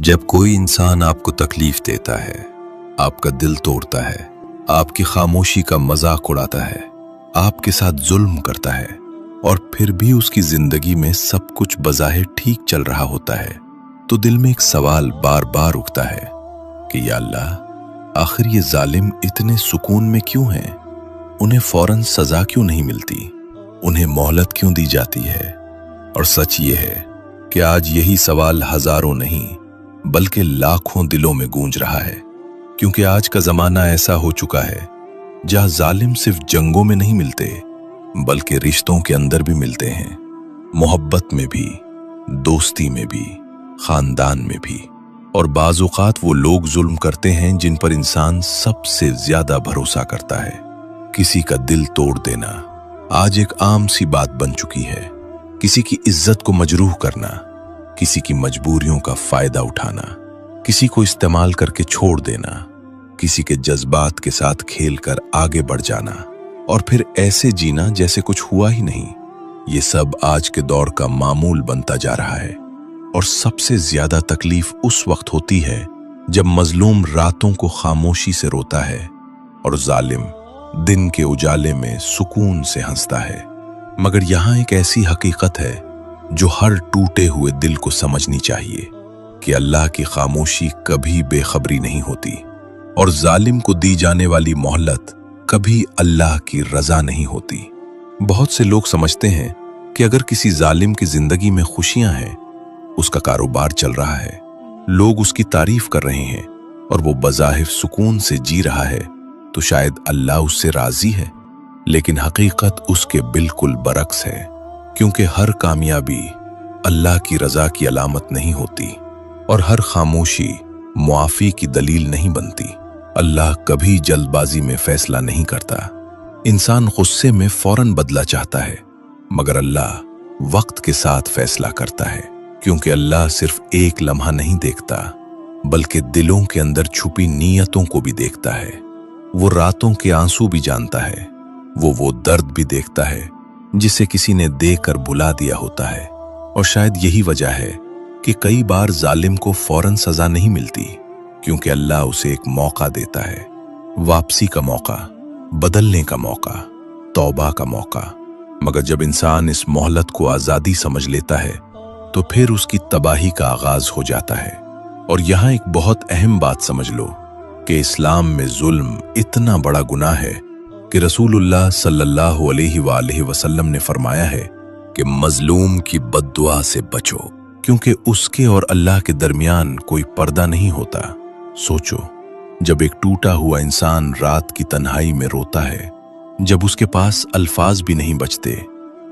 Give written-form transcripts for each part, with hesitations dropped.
جب کوئی انسان آپ کو تکلیف دیتا ہے، آپ کا دل توڑتا ہے، آپ کی خاموشی کا مذاق اڑاتا ہے، آپ کے ساتھ ظلم کرتا ہے اور پھر بھی اس کی زندگی میں سب کچھ بظاہر ٹھیک چل رہا ہوتا ہے، تو دل میں ایک سوال بار بار اٹھتا ہے کہ یا اللہ، آخر یہ ظالم اتنے سکون میں کیوں ہیں؟ انہیں فوراً سزا کیوں نہیں ملتی؟ انہیں مہلت کیوں دی جاتی ہے؟ اور سچ یہ ہے کہ آج یہی سوال ہزاروں نہیں بلکہ لاکھوں دلوں میں گونج رہا ہے، کیونکہ آج کا زمانہ ایسا ہو چکا ہے جہاں ظالم صرف جنگوں میں نہیں ملتے بلکہ رشتوں کے اندر بھی ملتے ہیں، محبت میں بھی، دوستی میں بھی، خاندان میں بھی۔ اور بعض اوقات وہ لوگ ظلم کرتے ہیں جن پر انسان سب سے زیادہ بھروسہ کرتا ہے۔ کسی کا دل توڑ دینا آج ایک عام سی بات بن چکی ہے۔ کسی کی عزت کو مجروح کرنا، کسی کی مجبوریوں کا فائدہ اٹھانا، کسی کو استعمال کر کے چھوڑ دینا، کسی کے جذبات کے ساتھ کھیل کر آگے بڑھ جانا اور پھر ایسے جینا جیسے کچھ ہوا ہی نہیں، یہ سب آج کے دور کا معمول بنتا جا رہا ہے۔ اور سب سے زیادہ تکلیف اس وقت ہوتی ہے جب مظلوم راتوں کو خاموشی سے روتا ہے اور ظالم دن کے اجالے میں سکون سے ہنستا ہے۔ مگر یہاں ایک ایسی حقیقت ہے جو ہر ٹوٹے ہوئے دل کو سمجھنی چاہیے کہ اللہ کی خاموشی کبھی بے خبری نہیں ہوتی اور ظالم کو دی جانے والی مہلت کبھی اللہ کی رضا نہیں ہوتی۔ بہت سے لوگ سمجھتے ہیں کہ اگر کسی ظالم کی زندگی میں خوشیاں ہیں، اس کا کاروبار چل رہا ہے، لوگ اس کی تعریف کر رہے ہیں اور وہ بظاہر سکون سے جی رہا ہے، تو شاید اللہ اس سے راضی ہے۔ لیکن حقیقت اس کے بالکل برعکس ہے، کیونکہ ہر کامیابی اللہ کی رضا کی علامت نہیں ہوتی اور ہر خاموشی معافی کی دلیل نہیں بنتی۔ اللہ کبھی جلد بازی میں فیصلہ نہیں کرتا۔ انسان غصے میں فوراً بدلہ چاہتا ہے، مگر اللہ وقت کے ساتھ فیصلہ کرتا ہے، کیونکہ اللہ صرف ایک لمحہ نہیں دیکھتا بلکہ دلوں کے اندر چھپی نیتوں کو بھی دیکھتا ہے۔ وہ راتوں کے آنسو بھی جانتا ہے، وہ درد بھی دیکھتا ہے جسے کسی نے دے کر بلا دیا ہوتا ہے۔ اور شاید یہی وجہ ہے کہ کئی بار ظالم کو فوراً سزا نہیں ملتی، کیونکہ اللہ اسے ایک موقع دیتا ہے، واپسی کا موقع، بدلنے کا موقع، توبہ کا موقع۔ مگر جب انسان اس مہلت کو آزادی سمجھ لیتا ہے تو پھر اس کی تباہی کا آغاز ہو جاتا ہے۔ اور یہاں ایک بہت اہم بات سمجھ لو کہ اسلام میں ظلم اتنا بڑا گناہ ہے کہ رسول اللہ صلی اللہ علیہ وآلہ وسلم نے فرمایا ہے کہ مظلوم کی بد دعا سے بچو، کیونکہ اس کے اور اللہ کے درمیان کوئی پردہ نہیں ہوتا۔ سوچو، جب ایک ٹوٹا ہوا انسان رات کی تنہائی میں روتا ہے، جب اس کے پاس الفاظ بھی نہیں بچتے،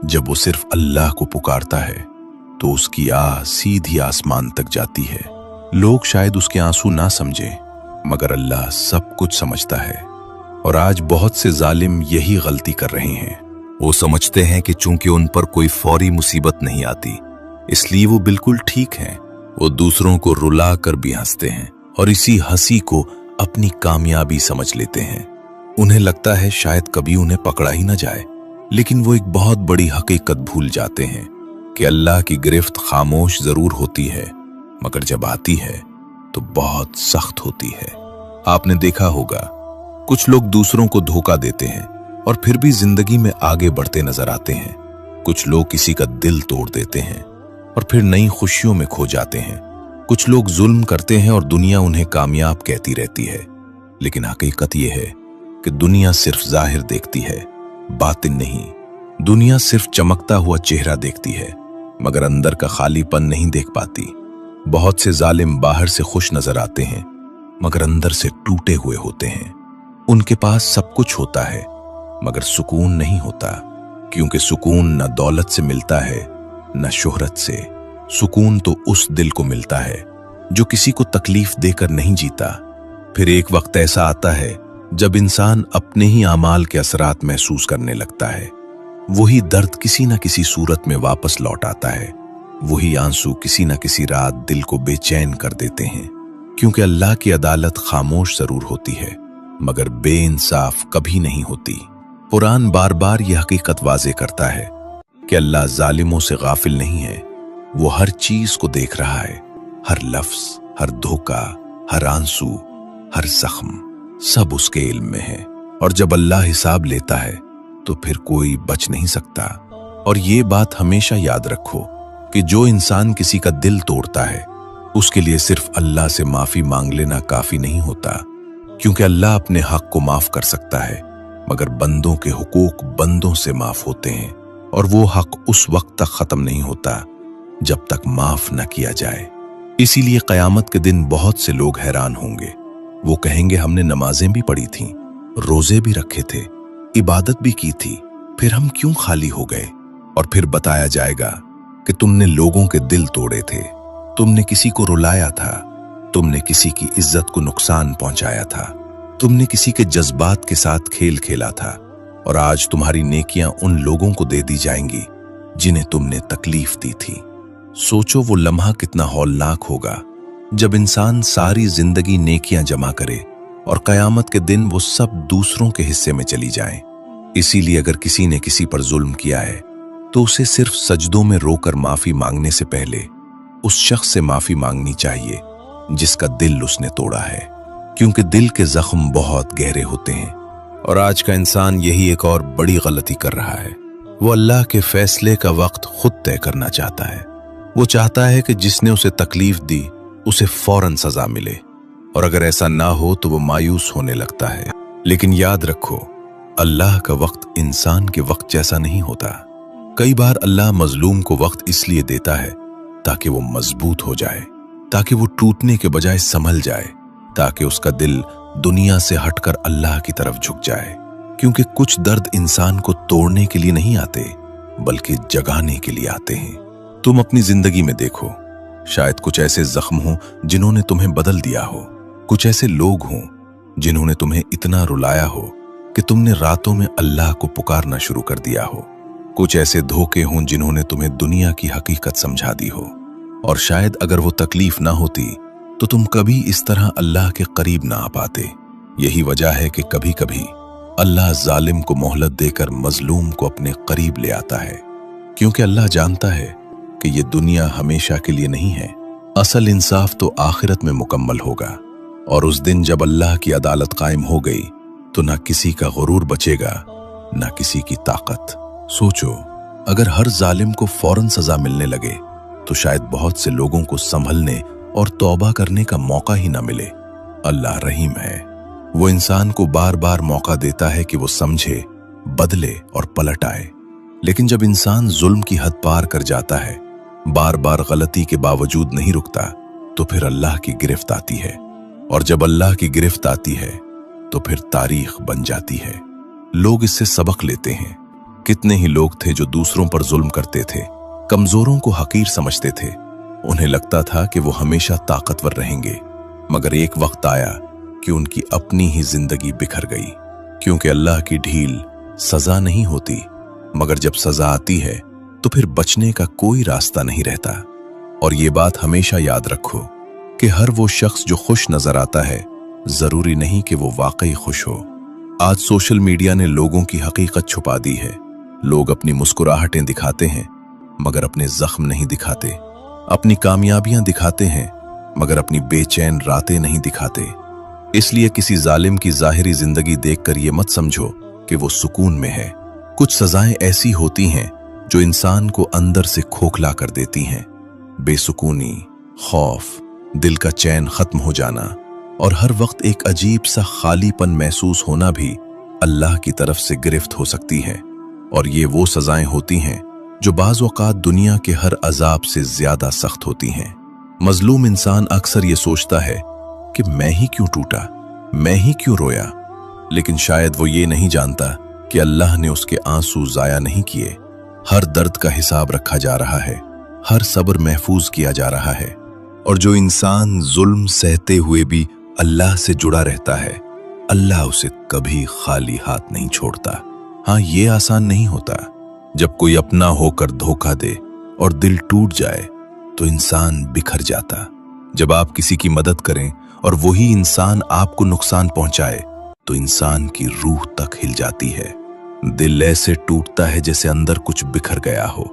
جب وہ صرف اللہ کو پکارتا ہے، تو اس کی آہ سیدھی آسمان تک جاتی ہے۔ لوگ شاید اس کے آنسو نہ سمجھیں، مگر اللہ سب کچھ سمجھتا ہے۔ اور آج بہت سے ظالم یہی غلطی کر رہے ہیں۔ وہ سمجھتے ہیں کہ چونکہ ان پر کوئی فوری مصیبت نہیں آتی، اس لیے وہ بالکل ٹھیک ہیں۔ وہ دوسروں کو رلا کر بھی ہنستے ہیں اور اسی ہنسی کو اپنی کامیابی سمجھ لیتے ہیں۔ انہیں لگتا ہے شاید کبھی انہیں پکڑا ہی نہ جائے، لیکن وہ ایک بہت بڑی حقیقت بھول جاتے ہیں کہ اللہ کی گرفت خاموش ضرور ہوتی ہے، مگر جب آتی ہے تو بہت سخت ہوتی ہے۔ آپ نے دیکھا ہوگا، کچھ لوگ دوسروں کو دھوکہ دیتے ہیں اور پھر بھی زندگی میں آگے بڑھتے نظر آتے ہیں۔ کچھ لوگ کسی کا دل توڑ دیتے ہیں اور پھر نئی خوشیوں میں کھو جاتے ہیں۔ کچھ لوگ ظلم کرتے ہیں اور دنیا انہیں کامیاب کہتی رہتی ہے، لیکن حقیقت یہ ہے کہ دنیا صرف ظاہر دیکھتی ہے، باطن نہیں۔ دنیا صرف چمکتا ہوا چہرہ دیکھتی ہے، مگر اندر کا خالی پن نہیں دیکھ پاتی۔ بہت سے ظالم باہر سے خوش نظر آتے ہیں، مگر اندر سے ٹوٹے ہوئے ہوتے ہیں۔ ان کے پاس سب کچھ ہوتا ہے، مگر سکون نہیں ہوتا، کیونکہ سکون نہ دولت سے ملتا ہے نہ شہرت سے۔ سکون تو اس دل کو ملتا ہے جو کسی کو تکلیف دے کر نہیں جیتا۔ پھر ایک وقت ایسا آتا ہے جب انسان اپنے ہی اعمال کے اثرات محسوس کرنے لگتا ہے۔ وہی درد کسی نہ کسی صورت میں واپس لوٹ آتا ہے، وہی آنسو کسی نہ کسی رات دل کو بے چین کر دیتے ہیں، کیونکہ اللہ کی عدالت خاموش ضرور ہوتی ہے، مگر بے انصاف کبھی نہیں ہوتی۔ قرآن بار بار یہ حقیقت واضح کرتا ہے کہ اللہ ظالموں سے غافل نہیں ہے، وہ ہر چیز کو دیکھ رہا ہے، ہر لفظ، हर धोखा, हर आंसू, हर जख्म, सब उसके इल्म में है। और जब अल्लाह हिसाब लेता है तो फिर कोई बच नहीं सकता। और ये बात हमेशा याद रखो कि जो इंसान किसी का दिल तोड़ता है उसके लिए सिर्फ अल्लाह से माफी मांग लेना काफी नहीं होता, क्योंकि अल्लाह अपने हक को माफ कर सकता है, मगर बंदों के हुकूक बंदों से माफ होते हैं, और वो हक उस वक्त तक खत्म नहीं होता जब तक माफ न किया जाए। इसीलिए कयामत के दिन बहुत से लोग हैरान होंगे। वो कहेंगे हमने नमाजें भी पढ़ी थीं, रोजे भी रखे थे, इबादत भी की थी, फिर हम क्यों खाली हो गए? और फिर बताया जाएगा कि तुमने लोगों के दिल तोड़े थे, तुमने किसी को रुलाया था, तुमने किसी की इज्जत को नुकसान पहुंचाया था, तुमने किसी के जज्बात के साथ खेल खेला था, और आज तुम्हारी नेकियां उन लोगों को दे दी जाएंगी जिन्हें तुमने तकलीफ दी थी। सोचो वो लम्हा कितना हौलनाक होगा जब इंसान सारी जिंदगी नेकियां जमा करे और कयामत के दिन वो सब दूसरों के हिस्से में चली जाएं। इसीलिए अगर किसी ने किसी पर जुल्म किया है तो उसे सिर्फ सजदों में रोकर माफी मांगने से पहले उस शख्स से माफी मांगनी चाहिए जिसका दिल उसने तोड़ा है, क्योंकि दिल के जख्म बहुत गहरे होते हैं। और आज का इंसान यही एक और बड़ी गलती कर रहा है। वो अल्लाह के फैसले का वक्त खुद तय करना चाहता है। वो चाहता है कि जिसने उसे तकलीफ दी उसे फौरन सजा मिले, और अगर ऐसा ना हो तो वो मायूस होने लगता है। लेकिन याद रखो, अल्लाह का वक्त इंसान के वक्त जैसा नहीं होता। कई बार अल्लाह मजलूम को वक्त इसलिए देता है ताकि वो मजबूत हो जाए, ताकि वो टूटने के बजाय संभल जाए, ताकि उसका दिल दुनिया से हटकर अल्लाह की तरफ झुक जाए। क्योंकि कुछ दर्द इंसान को तोड़ने के लिए नहीं आते, बल्कि जगाने के लिए आते हैं। तुम अपनी जिंदगी में देखो, शायद कुछ ऐसे जख्म हों जिन्होंने तुम्हें बदल दिया हो, कुछ ऐसे लोग हों जिन्होंने तुम्हें इतना रुलाया हो कि तुमने रातों में अल्लाह को पुकारना शुरू कर दिया हो, कुछ ऐसे धोखे हों जिन्होंने तुम्हें दुनिया की हकीकत समझा दी हो। और शायद अगर वो तकलीफ ना होती तो तुम कभी इस तरह अल्लाह के करीब ना आ पाते। यही वजह है कि कभी कभी अल्लाह जालिम को मोहलत देकर मजलूम को अपने करीब ले आता है, क्योंकि अल्लाह जानता है कि ये दुनिया हमेशा के लिए नहीं है। असल इंसाफ तो आखिरत में मुकम्मल होगा, और उस दिन जब अल्लाह की अदालत कायम हो गई तो ना किसी का गुरूर बचेगा, ना किसी की ताकत। सोचो, अगर हर जालिम को फौरन सजा मिलने लगे तो शायद बहुत से लोगों को संभलने और तौबा करने का मौका ही ना मिले। अल्लाह रहीम है, वो इंसान को बार बार मौका देता है कि वो समझे, बदले और पलट आए। लेकिन जब इंसान जुल्म की हद पार कर जाता है, बार बार गलती के बावजूद नहीं रुकता, तो फिर अल्लाह की गिरफ्त आती है। और जब अल्लाह की गिरफ्त आती है तो फिर तारीख बन जाती है। लोग इससे सबक लेते हैं। कितने ही लोग थे जो दूसरों पर जुल्म करते थे, कमजोरों को हकीर समझते थे। उन्हें लगता था कि वो हमेशा ताकतवर रहेंगे, मगर एक वक्त आया कि उनकी अपनी ही जिंदगी बिखर गई। क्योंकि अल्लाह की ढील सजा नहीं होती, मगर जब सजा आती है तो फिर बचने का कोई रास्ता नहीं रहता। और ये बात हमेशा याद रखो कि हर वो शख्स जो खुश नजर आता है, जरूरी नहीं कि वो वाकई खुश हो। आज सोशल मीडिया ने लोगों की हकीकत छुपा दी है। लोग अपनी मुस्कुराहटें दिखाते हैं मगर अपने जख्म नहीं दिखाते, अपनी कामयाबियां दिखाते हैं मगर अपनी बेचैन रातें नहीं दिखाते। इसलिए किसी जालिम की जाहिरी जिंदगी देखकर ये मत समझो कि वो सुकून में है। कुछ सजाएं ऐसी होती हैं जो इंसान को अंदर से खोखला कर देती हैं। बेसुकूनी, खौफ, दिल का चैन खत्म हो जाना और हर वक्त एक अजीब सा खालीपन महसूस होना भी अल्लाह की तरफ से गिरफ्त हो सकती है। और ये वो सजाएं होती हैं जो बाज़ औक़ात दुनिया के हर अजाब से ज्यादा सख्त होती हैं। मजलूम इंसान अक्सर ये सोचता है कि मैं ही क्यों टूटा, मैं ही क्यों रोया, लेकिन शायद वो ये नहीं जानता कि अल्लाह ने उसके आंसू जाया नहीं किए। हर दर्द का हिसाब रखा जा रहा है, हर सब्र महफूज किया जा रहा है। और जो इंसान जुल्म सहते हुए भी अल्लाह से जुड़ा रहता है, अल्लाह उसे कभी खाली हाथ नहीं छोड़ता। हाँ, ये आसान नहीं होता। जब कोई अपना होकर धोखा दे और दिल टूट जाए तो इंसान बिखर जाता। जब आप किसी की मदद करें और वही इंसान आपको नुकसान पहुंचाए तो इंसान की रूह तक हिल जाती है। दिल ऐसे टूटता है जैसे अंदर कुछ बिखर गया हो।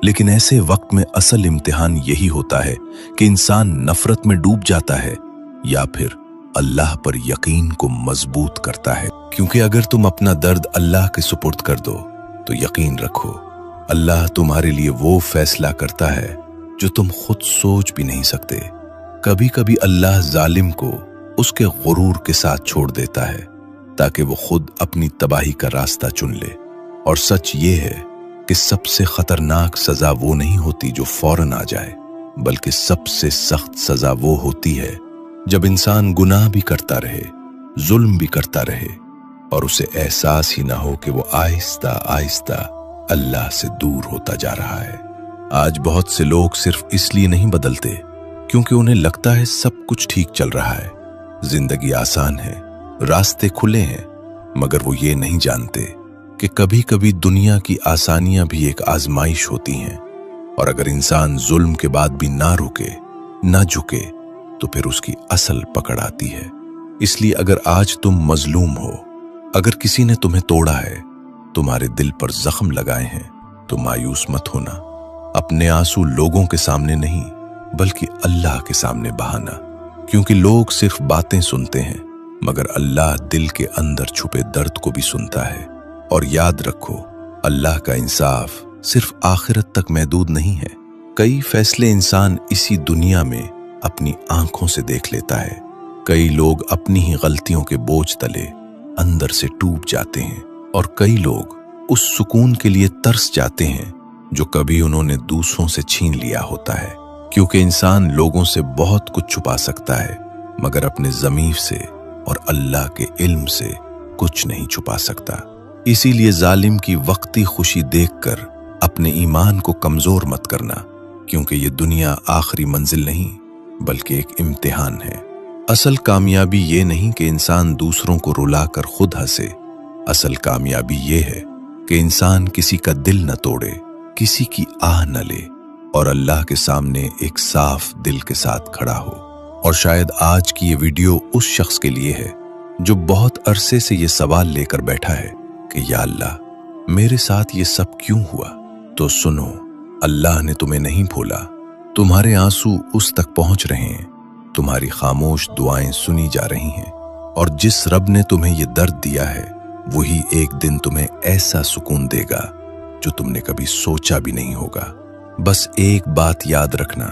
लेकिन ऐसे वक्त में असल इम्तिहान यही होता है कि इंसान नफरत में डूब जाता है या फिर अल्लाह पर यकीन को मजबूत करता है। क्योंकि अगर तुम अपना दर्द अल्लाह के सुपुर्द कर दो तो यकीन रखो, अल्लाह तुम्हारे लिए वो फैसला करता है जो तुम खुद सोच भी नहीं सकते। कभी कभी अल्लाह जालिम को उसके गुरूर के साथ छोड़ देता है ताकि वो खुद अपनी तबाही का रास्ता चुन ले। और सच ये है कि सबसे खतरनाक सजा वो नहीं होती जो फौरन आ जाए, बल्कि सबसे सख्त सजा वो होती है जब इंसान गुनाह भी करता रहे, जुल्म भी करता रहे और उसे एहसास ही ना हो कि वो आहिस्ता आहिस्ता अल्लाह से दूर होता जा रहा है। आज बहुत से लोग सिर्फ इसलिए नहीं बदलते क्योंकि उन्हें लगता है सब कुछ ठीक चल रहा है, जिंदगी आसान है, रास्ते खुले हैं, मगर वो ये नहीं जानते कि कभी कभी दुनिया की आसानियां भी एक आजमाइश होती हैं। और अगर इंसान जुल्म के बाद भी ना रुके, ना झुके, तो फिर उसकी असल पकड़ आती है। इसलिए अगर आज तुम मजलूम हो, अगर किसी ने तुम्हें तोड़ा है, तुम्हारे दिल पर जख्म लगाए हैं, तो मायूस मत होना। अपने आंसू लोगों के सामने नहीं बल्कि अल्लाह के सामने बहाना, क्योंकि लोग सिर्फ बातें सुनते हैं मगर अल्लाह दिल के अंदर छुपे दर्द को भी सुनता है। और याद रखो, अल्लाह का इंसाफ सिर्फ आखिरत तक महदूद नहीं है। कई फैसले इंसान इसी दुनिया में अपनी आंखों से देख लेता है। कई लोग अपनी ही गलतियों के बोझ तले अंदर से टूट जाते हैं और कई लोग उस सुकून के लिए तरस जाते हैं जो कभी उन्होंने दूसरों से छीन लिया होता है। क्योंकि इंसान लोगों से बहुत कुछ छुपा सकता है मगर अपने ज़मीर से और अल्लाह के इल्म से कुछ नहीं छुपा सकता। इसीलिए जालिम की वक्ती खुशी देखकर अपने ईमान को कमजोर मत करना, क्योंकि ये दुनिया आखिरी मंजिल नहीं बल्कि एक इम्तिहान है। असल कामयाबी ये नहीं कि इंसान दूसरों को रुलाकर खुद हंसे, असल कामयाबी ये है कि इंसान किसी का दिल न तोड़े, किसी की आह न ले और अल्लाह के सामने एक साफ दिल के साथ खड़ा हो। और शायद आज की ये वीडियो उस शख्स के लिए है जो बहुत अरसे से ये सवाल लेकर बैठा है कि या अल्लाह, मेरे साथ ये सब क्यों हुआ? तो सुनो, अल्लाह ने तुम्हें नहीं भूला। तुम्हारे आंसू उस तक पहुंच रहे हैं, तुम्हारी खामोश दुआएं सुनी जा रही हैं और जिस रब ने तुम्हें ये दर्द दिया है वही एक दिन तुम्हें ऐसा सुकून देगा जो तुमने कभी सोचा भी नहीं होगा। बस एक बात याद रखना,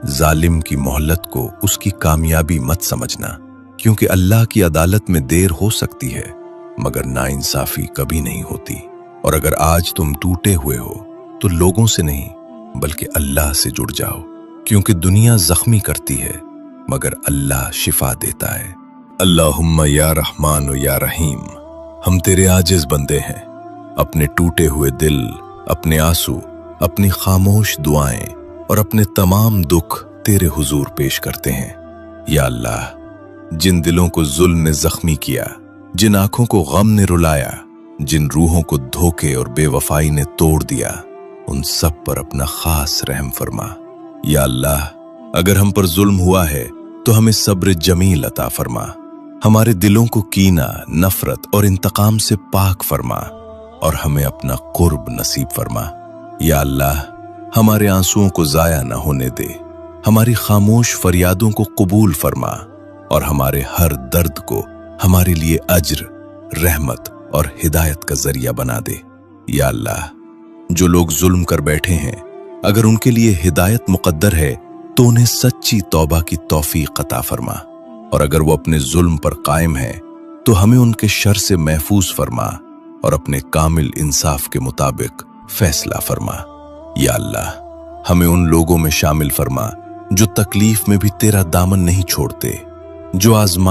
जालिम की मोहलत को उसकी कामयाबी मत समझना, क्योंकि अल्लाह की अदालत में देर हो सकती है मगर नाइंसाफी कभी नहीं होती। और अगर आज तुम टूटे हुए हो तो लोगों से नहीं बल्कि अल्लाह से जुड़ जाओ, क्योंकि दुनिया जख्मी करती है मगर अल्लाह शिफा देता है। अल्लाहुम्मा या रहमान या रहीम, हम तेरे आजिज बंदे हैं। अपने टूटे हुए दिल, अपने आंसू, अपनी खामोश दुआएं और अपने तमाम दुख तेरे हुजूर पेश करते हैं। या अल्लाह, जिन दिलों को जुल्म ने जख्मी किया, जिन आंखों को गम ने रुलाया, जिन रूहों को धोखे और बेवफाई ने तोड़ दिया, उन सब पर अपना खास रहम फरमा। या अल्लाह, अगर हम पर जुल्म हुआ है तो हमें सब्र जमील अता फरमा। हमारे दिलों को कीना, नफरत और इंतकाम से पाक फरमा और हमें अपना कुर्ब नसीब फरमा। या अल्लाह, हमारे आंसुओं को जाया न होने दे, हमारी खामोश फरियादों को कबूल फरमा और हमारे हर दर्द को हमारे लिए अज्र, रहमत और हिदायत का जरिया बना दे। या अल्लाह, जो लोग जुल्म कर बैठे हैं, अगर उनके लिए हिदायत मुकद्दर है तो उन्हें सच्ची तौबा की तौफीक अता फरमा और अगर वो अपने जुल्म पर कायम है तो हमें उनके शर से महफूज फरमा और अपने कामिल इंसाफ के मुताबिक फैसला फरमा। या अल्लाह, हमें उन लोगों में शामिल फरमा जो तकलीफ में भी तेरा दामन नहीं छोड़ते, जो आजमाइश